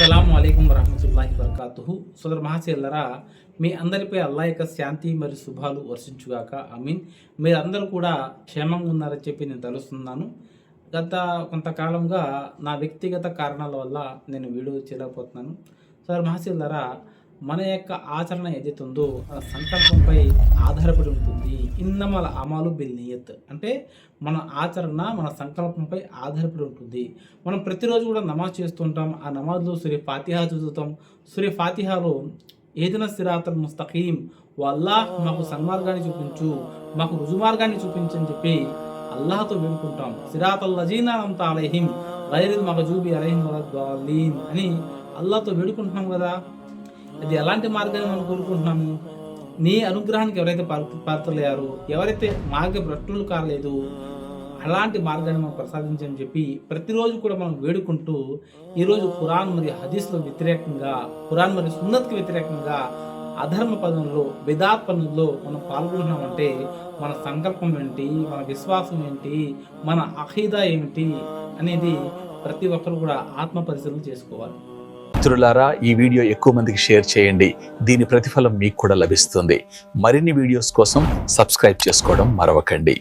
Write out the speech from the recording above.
అస్సలాము అలైకుం వరహమతుల్లాహి వబర్కాతుహు. సోదర మహాశయులారా, మీ అందరిపై అల్లాహ్ యొక్క శాంతి మరియు శుభాలు వర్షించుగాక. ఆమీన్. మీరందరూ కూడా క్షేమంగా ఉన్నారని చెప్పి నేను తలుస్తున్నాను. గత కొంతకాలంగా నా వ్యక్తిగత కారణాల వల్ల నేను వీడియో చేయలేకపోతున్నాను. సోదర మహాశయులారా, మన యొక్క ఆచరణ ఏదైతే ఉందో మన సంకల్పంపై ఆధారపడి ఉంటుంది. ఇన్నమల అమాలు బిల్ నియత్ అంటే మన ఆచరణ మన సంకల్పంపై ఆధారపడి ఉంటుంది. మనం ప్రతిరోజు కూడా నమాజ్ చేస్తుంటాం. ఆ నమాజ్లో సూర్య ఫాతిహా చదువుతాం. సూర్య ఫాతిహాలో ఏదైనా సిరాతల్ ముస్తఖీం అల్లాహ్ మాకు సన్మార్గాన్ని చూపించు, మాకు రుజుమార్గాన్ని చూపించని చెప్పి అల్లాహతో వేడుకుంటాం. సిరాతల్ లజీనా అంతా అలైహిం గైరిల్ మగజూబి అలైహిం వలద్దలీన్ అని అల్లాహతో వేడుకుంటున్నాం కదా. అది ఎలాంటి మార్గాన్ని మనం కోరుకుంటున్నాము? నీ అనుగ్రహానికి ఎవరైతే పాత్రలయ్యారో, ఎవరైతే మార్గ భ్రష్టులు కాలేదు, అలాంటి మార్గాన్ని మనం ప్రసాదించని చెప్పి ప్రతిరోజు కూడా మనం వేడుకుంటూ ఈరోజు ఖురాన్ మరియు హదీస్లో వ్యతిరేకంగా, ఖురాన్ మరియు సున్నత్కి వ్యతిరేకంగా అధర్మ పదంలో బిదాత్ పనుల్లో మనం పాల్గొంటున్నామంటే మన సంకల్పం ఏంటి, మన విశ్వాసం ఏంటి, మన అఖీదా ఏమిటి అనేది ప్రతి ఒక్కరు కూడా ఆత్మ పరిశీలన చేసుకోవాలి. మిత్రులారా, ఈ వీడియో ఎక్కువ మందికి షేర్ చేయండి. దీని ప్రతిఫలం మీకు కూడా లభిస్తుంది. మరిన్ని వీడియోస్ కోసం సబ్స్క్రైబ్ చేసుకోవడం మరవకండి.